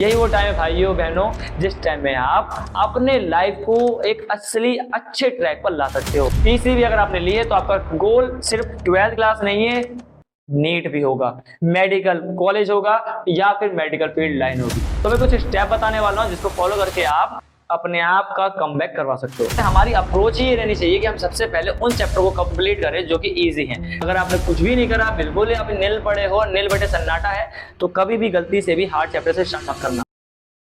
यही वो टाइम है भाइयों बहनों जिस टाइम में आप अपने लाइफ को एक असली अच्छे ट्रैक पर ला सकते हो। पीसीबी अगर आपने लिए तो आपका गोल सिर्फ 12th क्लास नहीं है, नीट भी होगा, मेडिकल कॉलेज होगा या फिर मेडिकल फील्ड लाइन होगी। तो मैं कुछ स्टेप बताने वाला हूँ जिसको फॉलो करके आप अपने आप का कमबैक करवा सकते हो। हमारी अप्रोच ही ये रहनी चाहिए कि हम सबसे पहले उन चैप्टर को कंप्लीट करें जो कि इजी हैं। अगर आपने कुछ भी नहीं करा, बिल्कुल ही आप नील पड़े हो, नील बटे सन्नाटा है, तो कभी भी गलती से भी हार्ड चैप्टर से स्टार्ट मत करना।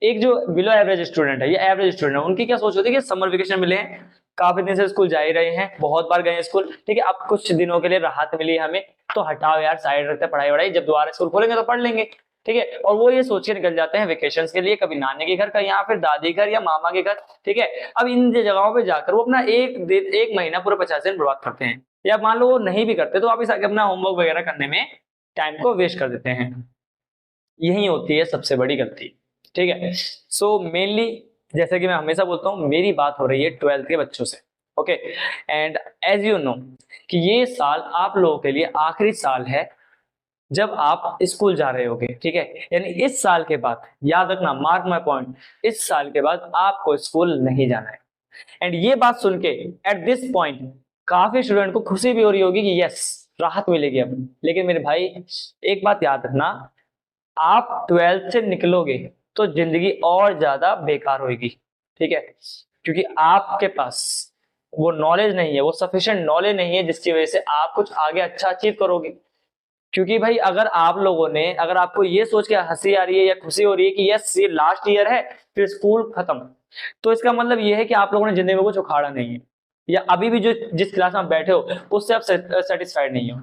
एक जो बिलो एवरेज स्टूडेंट है या एवरेज स्टूडेंट है, उनकी क्या सोच होती है कि समर वेकेशन मिले हैं, काफी दिन से स्कूल जा ही रहे हैं, बहुत बार गए स्कूल, ठीक है, अब कुछ दिनों के लिए राहत मिली हमें, तो हटाओ यार, साइड रखते हैं पढ़ाई वढ़ाई, जब दोबारा स्कूल खोलेंगे तो पढ़ लेंगे, ठीक है। और वो ये सोच के निकल जाते हैं वेकेशन के लिए, कभी नानी के घर का या फिर दादी घर या मामा के घर, ठीक है। अब इन जगहों पे जाकर वो अपना एक महीना पूरा 50 दिन बर्बाद करते हैं, या मान लो वो नहीं भी करते तो वापिस आके अपना होमवर्क वगैरह करने में टाइम को वेस्ट कर देते हैं। यही होती है सबसे बड़ी गलती, ठीक है। सो मेनली जैसे कि मैं हमेशा बोलता हूँ, मेरी बात हो रही है 12th के बच्चों से, okay. And as you know कि ये साल आप लोगों के लिए आखिरी साल है जब आप स्कूल जा रहे होगे, ठीक है। यानी इस साल के बाद याद रखना, मार्क माय पॉइंट, इस साल के बाद आपको स्कूल नहीं जाना है। एंड ये बात सुन के एट दिस पॉइंट काफी स्टूडेंट को खुशी भी हो रही होगी कि यस, राहत मिलेगी अब। लेकिन मेरे भाई एक बात याद रखना, आप 12th से निकलोगे तो जिंदगी और ज्यादा बेकार होगी, ठीक है, क्योंकि आपके पास वो नॉलेज नहीं है, वो सफिशिएंट नॉलेज नहीं है जिसकी वजह से आप कुछ आगे अच्छा अचीव करोगे। क्योंकि भाई अगर आप लोगों ने, अगर आपको ये सोच के हंसी आ रही है या खुशी हो रही है कि यस ये लास्ट ईयर है फिर स्कूल खत्म, तो इसका मतलब ये है कि आप लोगों ने जिंदगी में कुछ उखाड़ा नहीं है, या अभी भी जो जिस क्लास में आप बैठे हो उससे आप सेटिस्फाइड नहीं हो।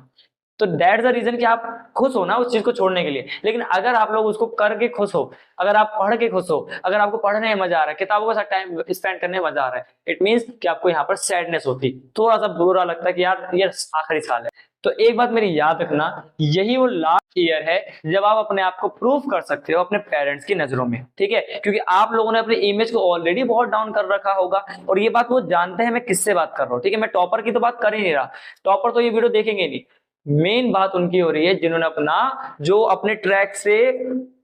तो दैट्स द रीजन कि आप खुश हो ना उस चीज को छोड़ने के लिए। लेकिन अगर आप लोग उसको करके खुश हो, अगर आप पढ़ के खुश हो, अगर आपको पढ़ने में मजा आ रहा है, किताबों के साथ टाइम स्पेंड करने में मजा आ रहा है, इट मींस कि आपको यहाँ पर सैडनेस होती, थोड़ा सा बुरा लगता है कि यार ये आखिरी साल है। तो एक बात मेरी याद रखना, यही वो लास्ट ईयर है जब आप अपने आप को प्रूव कर सकते हो अपने पेरेंट्स की नजरों में, ठीक है। क्योंकि आप लोगों ने अपनी इमेज को ऑलरेडी बहुत डाउन कर रखा होगा, और ये बात वो जानते हैं मैं किससे बात कर रहा हूँ, ठीक है। मैं टॉपर की तो बात कर ही नहीं रहा, टॉपर तो ये वीडियो देखेंगे नहीं। मेन बात उनकी हो रही है जिन्होंने अपना, जो अपने ट्रैक से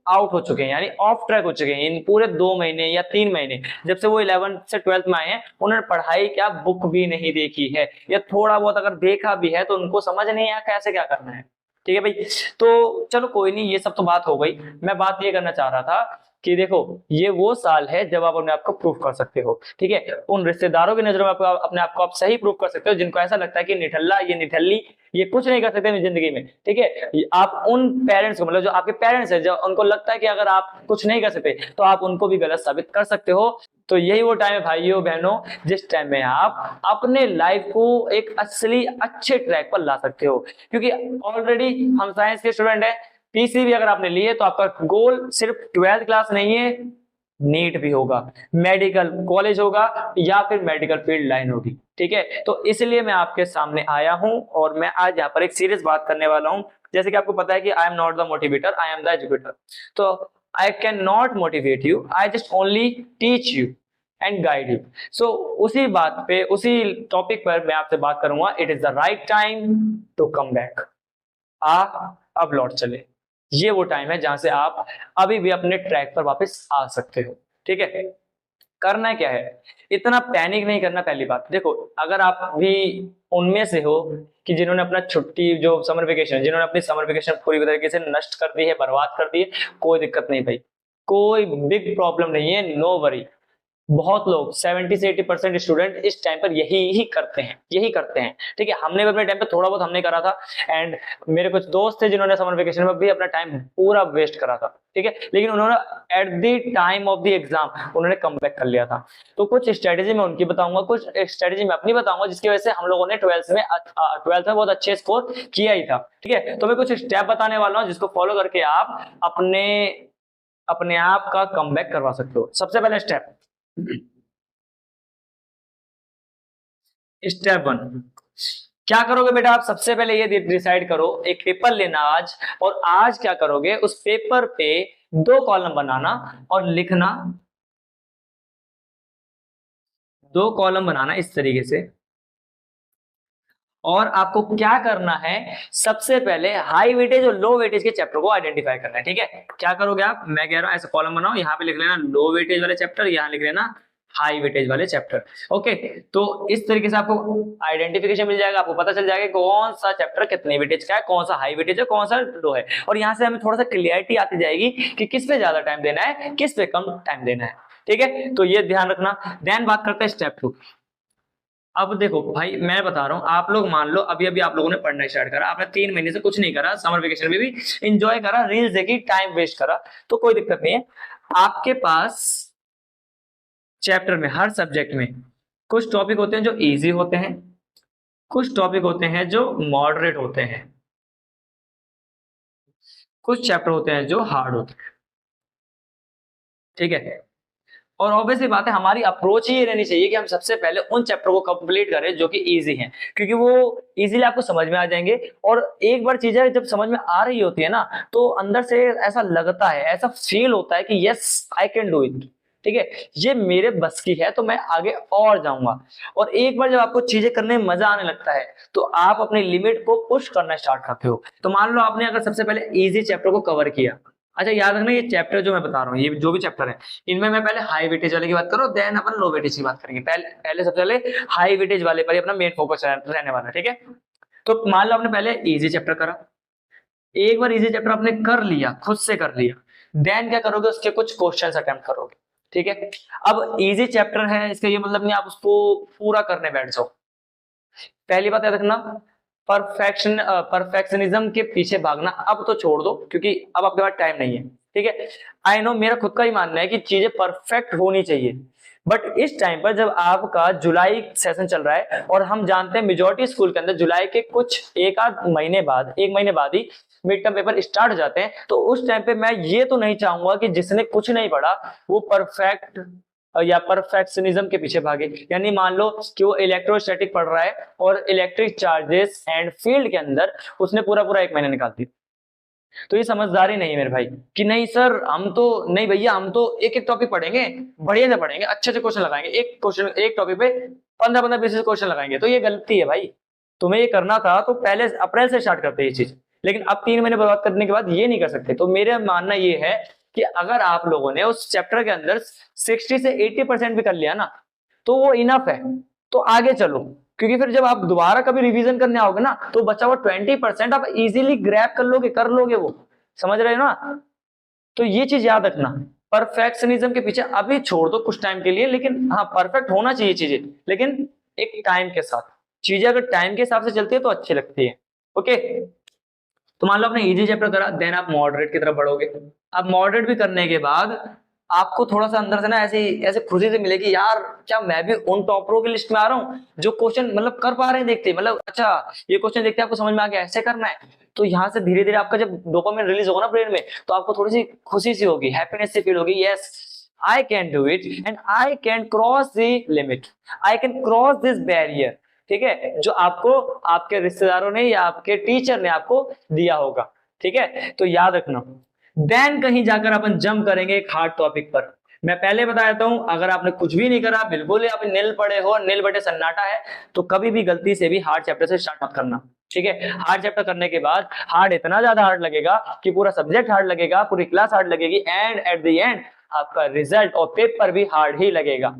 आउट हो चुके हैं, यानी ऑफ ट्रैक हो चुके हैं इन पूरे 2 महीने या 3 महीने, जब से वो 11th से 12th में आए हैं। उन्होंने पढ़ाई क्या बुक भी नहीं देखी है, या थोड़ा बहुत अगर देखा भी है तो उनको समझ नहीं आया कैसे क्या करना है, ठीक है भाई। तो चलो कोई नहीं, ये सब तो बात हो गई। मैं बात ये करना चाह रहा था कि देखो, ये वो साल है जब आप अपने आप को प्रूफ कर सकते हो, ठीक है। उन रिश्तेदारों की नजरों में अपने आप को आप सही प्रूफ कर सकते हो जिनको ऐसा लगता है कि निठल्ला, ये निठल्ली, ये कुछ नहीं कर सकते अपनी जिंदगी में, ठीक है। आप उन पेरेंट्स को, मतलब जो आपके पेरेंट्स हैं, जो उनको लगता है कि अगर आप कुछ नहीं कर सकते तो आप उनको भी गलत साबित कर सकते हो। तो यही वो टाइम है भाइयों बहनों जिस टाइम में आप अपने लाइफ को एक असली अच्छे ट्रैक पर ला सकते हो। क्योंकि ऑलरेडी हम साइंस के स्टूडेंट हैं, पीसीबी अगर आपने लिए तो आपका गोल सिर्फ 12th क्लास नहीं है, नीट भी होगा, मेडिकल कॉलेज होगा या फिर मेडिकल फील्ड लाइन होगी, ठीक है। तो इसलिए मैं आपके सामने आया हूं और मैं आज यहाँ पर एक सीरियस बात करने वाला हूं। जैसे कि आपको पता है कि I am not the motivator, I am the educator. तो I can not motivate you, I just only teach you and guide you. So उसी बात पे, उसी टॉपिक पर मैं आपसे बात करूंगा। It is the right time to come back. अब लौट चले, ये वो टाइम है जहां से आप अभी भी अपने ट्रैक पर वापस आ सकते हो, ठीक है। करना क्या है, इतना पैनिक नहीं करना। पहली बात देखो, अगर आप भी उनमें से हो कि जिन्होंने अपना छुट्टी, जो समर वेकेशन, जिन्होंने अपनी समर वेकेशन पूरी तरीके से नष्ट कर दी है, बर्बाद कर दी है, कोई दिक्कत नहीं भाई, कोई बिग प्रॉब्लम नहीं है, नो वरी। बहुत लोग 70 से 80% स्टूडेंट इस टाइम पर यही करते हैं, ठीक है। हमने भी अपने टाइम पे थोड़ा बहुत हमने करा था, एंड मेरे कुछ दोस्त थे जिन्होंने समर वेकेशन में भी अपना टाइम पूरा वेस्ट करा था, ठीक है। लेकिन उन्होंने at the time of the exam उन्होंने कम बैक कर लिया था। तो कुछ स्ट्रेटेजी मैं उनकी बताऊंगा, कुछ स्ट्रेटेजी मैं अपनी बताऊंगा, जिसकी वजह से हम लोगों ने 12th में बहुत अच्छे स्कोर किया ही था, ठीक है। तो मैं कुछ स्टेप बताने वाला हूँ जिसको फॉलो करके आप अपने आप का कम बैक करवा सकते हो। सबसे पहले स्टेप 1, क्या करोगे बेटा आप? सबसे पहले ये डिसाइड करो, एक पेपर लेना आज, और आज क्या करोगे, उस पेपर पे 2 कॉलम बनाना और लिखना, 2 कॉलम बनाना इस तरीके से, और आपको क्या करना है, सबसे पहले हाई वेटेज और लो वेटेज के चैप्टर को आइडेंटिफाई करना है। ठीक है, क्या करोगे आप, मैं कह रहा हूं ऐसे कॉलम बनाओ, यहाँ पे लिख लेना लो वेटेज वाले चैप्टर, यहाँ लिख लेना हाई वेटेज वाले चैप्टर। ओके, तो इस तरीके से आपको आइडेंटिफिकेशन मिल जाएगा, आपको पता चल जाएगा कौन सा चैप्टर कितने वेटेज का है, कौन सा हाई वेटेज है, कौन सा लो है। और यहाँ से हमें थोड़ा सा क्लियरिटी आती जाएगी कि किस पे ज्यादा टाइम देना है, किस पे कम टाइम देना है। ठीक है, तो ये ध्यान रखना। देन बात करते हैं स्टेप 2। अब देखो भाई, मैं बता रहा हूं, आप लोग मान लो अभी अभी आप लोगों ने पढ़ना स्टार्ट करा, आपने 3 महीने से कुछ नहीं करा, समर वेकेशन में भी एंजॉय करा, रील्स देखी, टाइम वेस्ट करा, तो कोई दिक्कत नहीं है। आपके पास चैप्टर में, हर सब्जेक्ट में कुछ टॉपिक होते हैं जो इजी होते हैं, कुछ टॉपिक होते हैं जो मॉडरेट होते हैं, कुछ चैप्टर होते हैं जो हार्ड होते हैं। ठीक है, और ऑब्वियसली बात है, हमारी अप्रोच ही ये रहनी चाहिए कि हम सबसे पहले उन चैप्टर को कंप्लीट करें जो कि इजी हैं, क्योंकि वो इजीली आपको समझ में आ जाएंगे। और एक बार चीजें जब समझ में आ रही होती है ना, तो अंदर से ऐसा लगता है, ऐसा फील होता है कि yes I can do it. ठीक है, ये मेरे बस की है, तो मैं आगे और जाऊंगा। और एक बार जब आपको चीजें करने में मजा आने लगता है, तो आप अपनी लिमिट को पुश करना स्टार्ट करते हो। तो मान लो आपने अगर सबसे पहले इजी चैप्टर को कवर किया, अच्छा याद रखना, ये चैप्टर जो मैं बता रहा हूँ, ये जो भी चैप्टर है, इनमें मैं पहले हाई वेटेज वाले की बात करूँ, देन अपन लो वेटेज की बात करेंगे। पहले सबसे पहले हाई वेटेज वाले पर ही अपना मेन फोकस रहने वाला है। ठीक है, तो मान लो आपने पहले इजी चैप्टर करा, एक बार इजी चैप्टर आपने कर लिया, खुद से कर लिया, देन क्या करोगे, उसके कुछ क्वेश्चन अटेम्प्ट करोगे। ठीक है, अब इजी चैप्टर है, इसका ये मतलब नहीं आप उसको पूरा करने बैठ जाओ। पहली बात याद रखना, परफेक्शनिज्म के पीछे भागना अब तो छोड़ दो, क्योंकि अब आपके पास टाइम नहीं है। ठीक है, आई नो, मेरा खुद का ही मानना है कि चीजें परफेक्ट होनी चाहिए, बट इस टाइम पर जब आपका जुलाई सेशन चल रहा है, और हम जानते हैं मेजॉरिटी स्कूल के अंदर जुलाई के कुछ एक महीने बाद ही मिड टर्म पेपर स्टार्ट हो जाते हैं, तो उस टाइम पे मैं ये तो नहीं चाहूंगा कि जिसने कुछ नहीं पढ़ा वो परफेक्ट या परफेक्शनिज्म के पीछे भागे। यानी मान लो कि वो इलेक्ट्रोस्टैटिक पढ़ रहा है और इलेक्ट्रिक चार्जेस एंड फील्ड के अंदर उसने पूरा 1 महीना निकाल दिया, तो ये समझदारी नहीं है मेरे भाई। कि नहीं सर, हम तो नहीं भैया, हम तो एक एक टॉपिक पढ़ेंगे, बढ़िया से पढ़ेंगे, अच्छे से क्वेश्चन लगाएंगे, एक टॉपिक पे 15-20 क्वेश्चन लगाएंगे, तो ये गलती है भाई। तुम्हें ये करना था तो पहले अप्रैल से स्टार्ट करते ये चीज, लेकिन अब 3 महीने बर्बाद करने के बाद ये नहीं कर सकते। तो मेरा मानना ये है कि अगर आप लोगों ने उस चैप्टर के अंदर 60 से 80% भी कर लिया ना, तो वो इनफ है, तो आगे चलो। क्योंकि फिर जब आप दोबारा कभी रिवीजन करने आओगे ना, तो बचा हुआ 20% आप इजीली ग्रैब कर लोगे वो, समझ रहे हो ना। तो ये चीज याद रखना, परफेक्शनिज्म के पीछे अभी छोड़ दो कुछ टाइम के लिए, लेकिन हाँ परफेक्ट होना चाहिए चीजें, लेकिन एक टाइम के साथ। चीजें अगर टाइम के हिसाब से चलती है तो अच्छी लगती है। ओके, तो मान लो आपने इजी चैप्टर करा, देन आप मॉडरेट की तरफ बढ़ोगे। अब मॉडरेट भी करने के बाद आपको थोड़ा सा अंदर से ना ऐसे ऐसे खुशी से मिलेगी, यार क्या मैं भी उन टॉपरों की लिस्ट में आ रहा हूँ जो क्वेश्चन मतलब कर पा रहे हैं, देखते मतलब अच्छा ये क्वेश्चन देखते आपको समझ में आ गया, ऐसे करना है। तो यहाँ से धीरे धीरे आपका जब डोपामिन रिलीज होगा ना ब्रेन में, तो आपको थोड़ी सी खुशी सी होगी, हैप्पीनेस सी फील होगी, yes I can do it and I can cross the limit, I can cross this barrier. ठीक है, जो आपको आपके रिश्तेदारों ने या आपके टीचर ने आपको दिया होगा। ठीक है, तो याद रखना। देन कहीं जाकर अपन जंप करेंगे एक हार्ड टॉपिक पर। मैं पहले बता देता हूं, अगर आपने कुछ भी नहीं करा, बिल्कुल ही आप नील पड़े हो, नील बटे सन्नाटा है, तो कभी भी गलती से भी हार्ड चैप्टर से स्टार्ट मत करना। ठीक है, हार्ड चैप्टर करने के बाद हार्ड इतना ज्यादा हार्ड लगेगा कि पूरा सब्जेक्ट हार्ड लगेगा, पूरी क्लास हार्ड लगेगी, एंड एट द एंड आपका रिजल्ट और पेपर भी हार्ड ही लगेगा।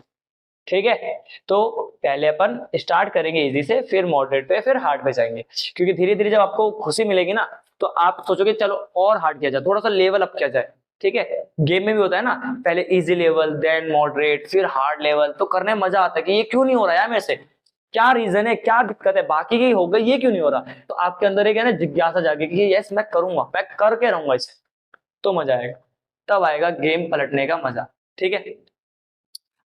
ठीक है, तो पहले अपन स्टार्ट करेंगे इजी से, फिर मॉडरेट पे, फिर हार्ड पे जाएंगे। क्योंकि धीरे धीरे जब आपको खुशी मिलेगी ना, तो आप सोचोगे चलो और हार्ड किया जाए, थोड़ा सा लेवल अप किया जाए। ठीक है, गेम में भी होता है ना, पहले इजी लेवल, देन मॉडरेट, फिर हार्ड लेवल, तो करने में मजा आता है कि ये क्यों नहीं हो रहा है मेरे से, क्या रीजन है, क्या दिक्कत है, बाकी की हो गई, ये क्यों नहीं हो रहा। तो आपके अंदर एक है ना जिज्ञासा जागेगी कि यस मैं करूंगा, मैं करके रहूंगा इसे, तो मजा आएगा, तब आएगा गेम पलटने का मजा। ठीक है,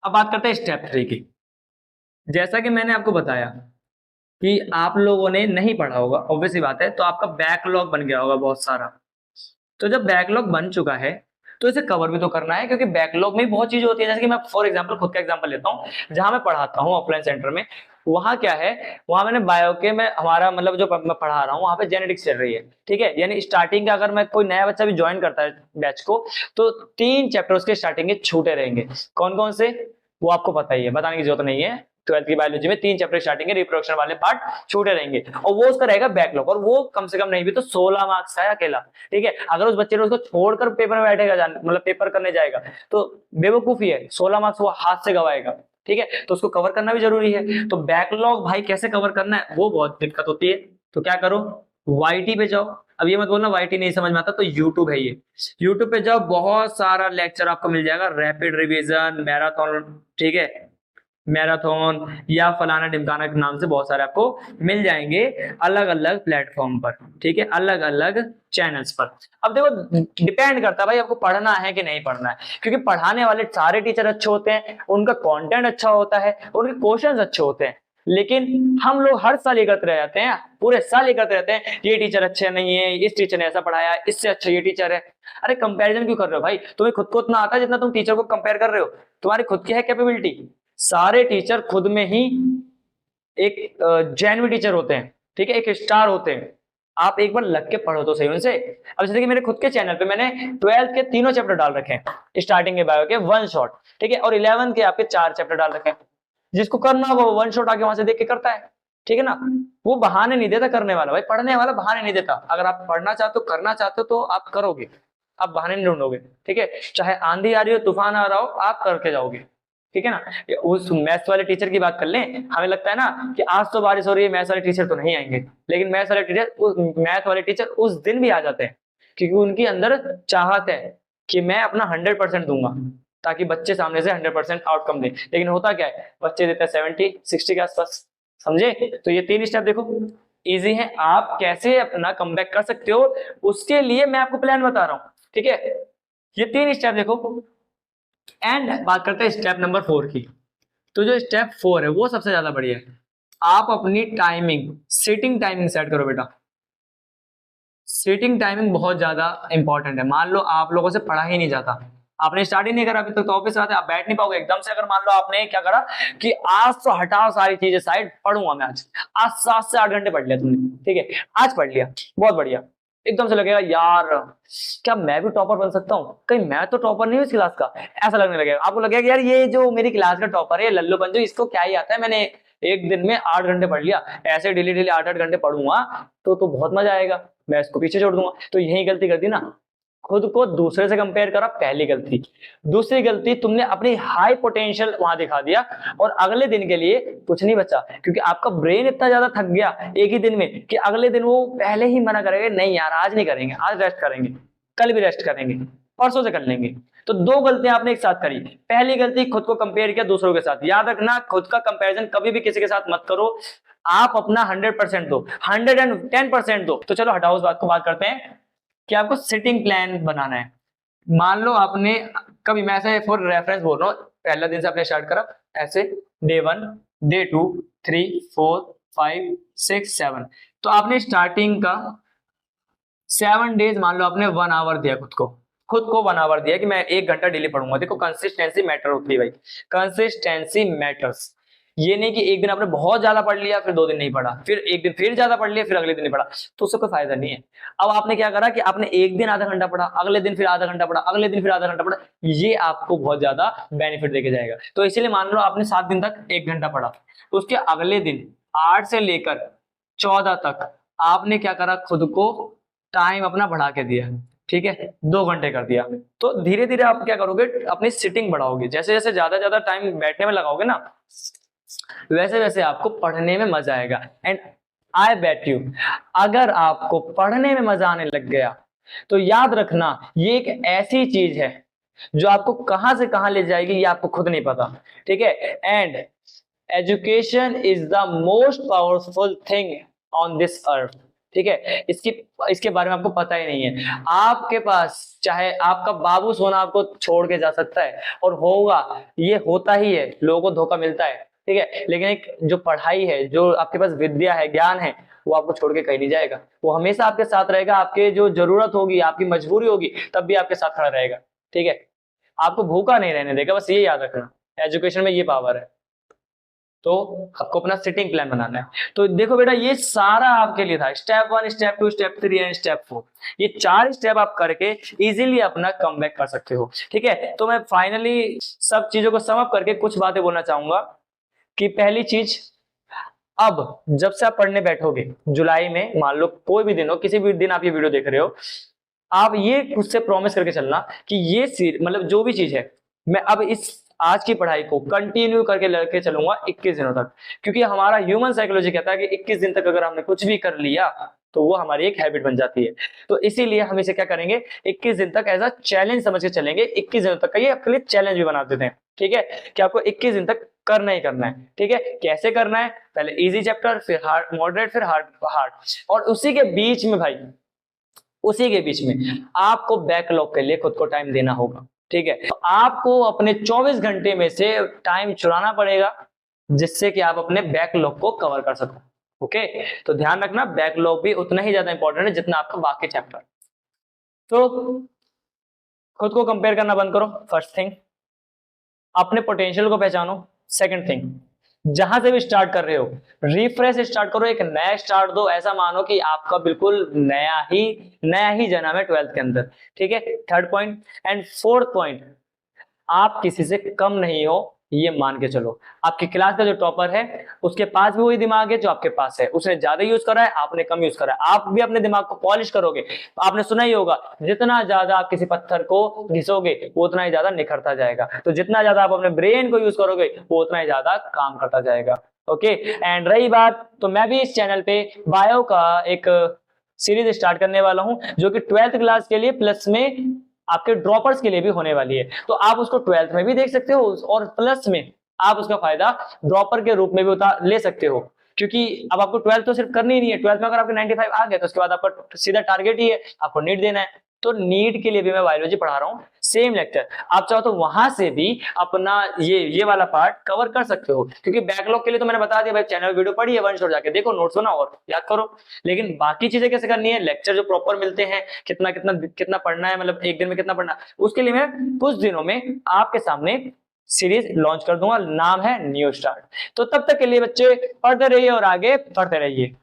अब बात करते हैं स्टेप 3 की। जैसा कि मैंने आपको बताया कि आप लोगों ने नहीं पढ़ा होगा, ऑब्वियसली बात है, तो आपका बैकलॉग बन गया होगा बहुत सारा। तो जब बैकलॉग बन चुका है, तो इसे कवर भी तो करना है, क्योंकि बैकलॉग में बहुत चीजें होती है। जैसे कि मैं फॉर एग्जांपल खुद का एग्जांपल लेता हूँ, जहां मैं पढ़ाता हूँ ऑफलाइन सेंटर में, वहां क्या है, वहां मैंने बायो के में हमारा मतलब जो मैं पढ़ा रहा हूँ, वहां पे जेनेटिक्स चल रही है। ठीक है, यानी स्टार्टिंग का अगर मैं कोई नया बच्चा भी ज्वाइन करता है बैच को, तो 3 चैप्टर उसके स्टार्टिंग के छूटे रहेंगे। कौन कौन से, वो आपको पता ही है, बताने की जरूरत नहीं है। 12th की बायोलॉजी में 3 चैप्टर स्टार्टिंग के रिप्रोडक्शन वाले पार्ट छूटे रहेंगे और वो उसका रहेगा बैकलॉग, और वो कम से कम नहीं भी तो 16 मार्क्स का है अकेला। ठीक है, अगर उस बच्चे ने उसको छोड़कर पेपर में बैठेगा, मतलब पेपर करने जाएगा, तो बेवकूफी है, 16 मार्क्स वो हाथ से गवाएगा। ठीक है, तो उसको कवर करना भी जरूरी है। तो बैकलॉग भाई कैसे कवर करना है वो बहुत दिक्कत होती है। तो क्या करो, YT पे जाओ। अब ये मत बोलना YT नहीं समझ में आता, तो YouTube है, ये YouTube पे जाओ, बहुत सारा लेक्चर आपको मिल जाएगा, रैपिड रिवीजन, मैराथन, ठीक है, मैराथन या फलाना ढिमकाना के नाम से बहुत सारे आपको मिल जाएंगे अलग अलग प्लेटफॉर्म पर। ठीक है, अलग अलग चैनल्स पर। अब देखो डिपेंड करता है भाई आपको पढ़ना है कि नहीं पढ़ना है, क्योंकि पढ़ाने वाले सारे टीचर अच्छे होते हैं, उनका कंटेंट अच्छा होता है, उनके क्वेश्चंस अच्छे होते हैं, लेकिन हम लोग हर साल ये करते रह जाते हैं, पूरे साल ये करते रहते हैं, ये टीचर अच्छे नहीं है, इस टीचर ने ऐसा पढ़ाया, इससे अच्छा ये टीचर है। अरे कंपैरिजन क्यों कर रहे हो भाई, तुम्हें खुद को उतना आता है जितना तुम टीचर को कंपेयर कर रहे हो, तुम्हारी खुद की है कैपेबिलिटी। सारे टीचर खुद में ही एक जेन्युइन टीचर होते हैं, ठीक है, एक स्टार होते हैं। आप एक बार लग के पढ़ो तो सही उनसे। अब जैसे कि मेरे खुद के चैनल पे मैंने 12th के तीनों चैप्टर डाल रखे हैं, स्टार्टिंग के बायो के 1 शॉट, ठीक है, और 11th के आपके 4 चैप्टर डाल रखे हैं। जिसको करना होगा वो 1 शॉट आके वहां से देख के करता है, ठीक है ना। वो बहाने नहीं देता करने वाला, भाई पढ़ने वाला बहाने नहीं देता। अगर आप पढ़ना चाहते हो, करना चाहते हो, तो आप करोगे, आप बहाने नहीं ढूंढोगे। ठीक है, चाहे आंधी आ रही हो, तूफान आ रहा हो, आप करके जाओगे। ठीक है ना। उस मैथ्स वाले टीचर की बात कर लें, हमें लगता है ना कि आज तो बारिश हो रही है, मैथ्स वाले टीचर तो नहीं आएंगे, लेकिन मैथ वाले टीचर उस दिन भी आ जाते हैं, क्योंकि उनकी अंदर चाहत है कि मैं अपना 100% दूंगा ताकि बच्चे सामने से 100% आउटकम दें। लेकिन होता क्या है, बच्चे देते हैं 70-60 के आसपास, समझे। तो ये 3 स्टेप देखो इजी है, आप कैसे अपना कमबैक कर सकते हो, उसके लिए मैं आपको प्लान बता रहा हूं। ठीक है, ये 3 स्टेप देखो। एंड बात करते हैं स्टेप नंबर 4 की। तो जो स्टेप 4 है वो सबसे ज्यादा बढ़िया है। आप अपनी टाइमिंग, सीटिंग टाइमिंग सेट करो बेटा। सीटिंग टाइमिंग बहुत ज्यादा इंपॉर्टेंट है। मान लो आप लोगों से पढ़ा ही नहीं जाता, आपने स्टार्ट ही नहीं करा अभी तक, तो ऑफिस आते आप बैठ नहीं पाओगे एकदम से। अगर मान लो आपने क्या करा कि आज तो हटाओ सारी चीजें साइड, पढ़ूंगा मैं आज 7 से 8 घंटे पढ़ लिया तुमने, ठीक है, आज पढ़ लिया, बहुत बढ़िया। एकदम से लगेगा यार क्या मैं भी टॉपर बन सकता हूँ, कहीं मैं तो टॉपर नहीं हूँ इस क्लास का, ऐसा लगने लगेगा आपको। लगेगा कि यार ये जो मेरी क्लास का टॉपर है लल्लू पंजू, इसको क्या ही आता है, मैंने एक दिन में 8 घंटे पढ़ लिया, ऐसे डेली डेली 8-8 घंटे पढ़ूंगा तो बहुत मजा आएगा, मैं इसको पीछे छोड़ दूंगा। तो यही गलती कर दी ना, खुद को दूसरे से कंपेयर करा, पहली गलती। दूसरी गलती, तुमने अपनी हाई पोटेंशियल वहां दिखा दिया और अगले दिन के लिए कुछ नहीं बचा, क्योंकि आपका ब्रेन इतना ज्यादा थक गया एक ही दिन में कि अगले दिन वो पहले ही मना करेगा, नहीं यार आज नहीं करेंगे, आज रेस्ट करेंगे, कल भी रेस्ट करेंगे, परसों से कर लेंगे। तो 2 गलतियां आपने एक साथ करी। पहली गलती, खुद को कंपेयर किया दूसरों के साथ। याद रखना, खुद का कंपैरिजन कभी भी किसी के साथ मत करो, आप अपना 100% दो, 110% दो। तो चलो हटाओ उस बात को, बात करते हैं कि आपको सिटिंग प्लान बनाना है। मान लो आपने कभी, मैं ऐसे फॉर रेफरेंस बोल रहा हूँ, पहला दिन से आपने स्टार्ट करा ऐसे, डे 1, डे 2, 3, 4, 5, 6, 7, तो आपने स्टार्टिंग का 7 डेज मान लो आपने 1 आवर दिया खुद को 1 आवर दिया कि मैं 1 घंटा डेली पढ़ूंगा। देखो कंसिस्टेंसी मैटर होती है भाई, कंसिस्टेंसी मैटर्स। ये नहीं कि एक दिन आपने बहुत ज्यादा पढ़ लिया फिर 2 दिन नहीं पढ़ा, फिर एक दिन फिर ज्यादा पढ़ लिया फिर अगले दिन नहीं पढ़ा, तो उससे कोई फायदा नहीं है। अब आपने क्या करा कि आपने एक दिन आधा घंटा पढ़ा, अगले दिन फिर आधा घंटा पढ़ा, अगले दिन फिर आधा घंटा पढ़ा, ये आपको बहुत ज्यादा बेनिफिट देके जाएगा। तो इसीलिए मान लो आपने 7 दिन तक 1 घंटा पढ़ा, तो उसके अगले दिन 8 से लेकर 14 तक आपने क्या करा, खुद को टाइम अपना बढ़ा के दिया, ठीक है, 2 घंटे कर दिया। तो धीरे धीरे आप क्या करोगे, अपनी सिटिंग बढ़ाओगे। जैसे जैसे ज्यादा टाइम बैठने में लगाओगे ना, वैसे वैसे आपको पढ़ने में मजा आएगा। एंड आई बेट यू, अगर आपको पढ़ने में मजा आने लग गया तो याद रखना, ये एक ऐसी चीज है जो आपको कहां से कहां ले जाएगी ये आपको खुद नहीं पता, ठीक है। And education is the most powerful thing on this earth, ठीक है। इसके बारे में आपको पता ही नहीं है। आपके पास चाहे आपका बाबू सोना आपको छोड़ के जा सकता है, और होगा, ये होता ही है, लोगों को धोखा मिलता है, ठीक है, लेकिन एक जो पढ़ाई है, जो आपके पास विद्या है, ज्ञान है, वो आपको छोड़ के कहीं नहीं जाएगा। वो हमेशा आपके साथ रहेगा, आपके जो जरूरत होगी, आपकी मजबूरी होगी, तब भी आपके साथ खड़ा रहेगा, ठीक है। आपको भूखा नहीं रहने देगा, बस ये याद रखना, एजुकेशन में ये पावर है। तो आपको अपना सिटिंग प्लान बनाना है। तो देखो बेटा, ये सारा आपके लिए था, step 1, step 2, step 3 and step 4। ये 4 स्टेप आप करके इजीली अपना कमबैक कर सकते हो, ठीक है। तो मैं फाइनली सब चीजों को सम अप करके कुछ बातें बोलना चाहूंगा कि पहली चीज, अब जब से आप पढ़ने बैठोगे जुलाई में, मान लो कोई भी दिन हो, किसी भी दिन आप ये वीडियो देख रहे हो, आप ये खुद से प्रॉमिस करके चलना कि ये मतलब जो भी चीज है, मैं अब इस आज की पढ़ाई को कंटिन्यू करके लेके चलूंगा 21 दिनों तक। क्योंकि हमारा ह्यूमन साइकोलॉजी कहता है कि 21 दिन तक अगर हमने कुछ भी कर लिया तो वो हमारी एक हैबिट बन जाती है। तो इसीलिए हम इसे क्या करेंगे, 21 दिन तक एज अ चैलेंज समझ के चलेंगे। 21 दिनों तक का ये आपके लिए चैलेंज भी बना देते हैं, ठीक है, कि आपको 21 दिन तक करना ही करना है, ठीक है। कैसे करना है, पहले इजी चैप्टर, फिर हार्ड मॉडरेट, फिर हार्ड, और उसी के बीच में भाई, उसी के बीच में आपको बैकलॉग के लिए खुद को टाइम देना होगा, ठीक है। तो आपको अपने 24 घंटे में से टाइम चुराना पड़ेगा जिससे कि आप अपने बैकलॉग को कवर कर सको, ओके। तो ध्यान रखना, बैकलॉग भी उतना ही ज्यादा इंपॉर्टेंट है जितना आपका बाकी चैप्टर। तो खुद को कंपेयर करना बंद करो, फर्स्ट थिंग। अपने पोटेंशियल को पहचानो, सेकंड थिंग। जहां से भी स्टार्ट कर रहे हो, रिफ्रेश स्टार्ट करो, एक नया स्टार्ट दो, ऐसा मानो कि आपका बिल्कुल नया ही जन्म है 12th के अंदर, ठीक है। Third point and fourth point, आप किसी से कम नहीं हो, ये मान के चलो। आपकी क्लास का जो टॉपर है उसके पास भी वही दिमाग है जो आपके पास है, उसने ज्यादा यूज करा है, आपने कम यूज करा है। आप भी अपने दिमाग को पॉलिश करोगे। आपने सुना ही होगा, जितना ज्यादा आप किसी पत्थर को घिसोगे वो उतना ही ज्यादा निखरता जाएगा। तो जितना ज्यादा आप अपने ब्रेन को यूज करोगे वो उतना ही ज्यादा काम करता जाएगा, ओके। एंड रही बात, तो मैं भी इस चैनल पे बायो का एक सीरीज स्टार्ट करने वाला हूं जो कि 12th क्लास के लिए प्लस में आपके ड्रॉपर्स के लिए भी होने वाली है। तो आप उसको 12th में भी देख सकते हो और प्लस में आप उसका फायदा ड्रॉपर के रूप में भी ले सकते हो। क्योंकि अब आपको 12th तो सिर्फ करनी ही नहीं है, 12th में अगर आपके 95 आ गए तो उसके बाद आपका सीधा टारगेट ही है आपको नीट देना है। तो नीट के लिए भी मैं बायोलॉजी पढ़ा रहा हूँ, सेम लेक्चर। आप चाहो तो वहां से भी अपना ये वाला पार्ट कवर कर सकते हो। क्योंकि बैकलॉग के लिए तो मैंने बता दिया भाई, चैनल वीडियो पढ़िए, वन शॉट जाके देखो, नोट्स बनाओ और याद करो। लेकिन बाकी चीजें कैसे करनी है, लेक्चर जो प्रॉपर मिलते हैं, कितना कितना कितना पढ़ना है, मतलब एक दिन में कितना पढ़ना है, उसके लिए मैं कुछ दिनों में आपके सामने सीरीज लॉन्च कर दूंगा, नाम है न्यू स्टार्ट। तो तब तक के लिए बच्चे पढ़ते रहिए और आगे बढ़ते रहिए।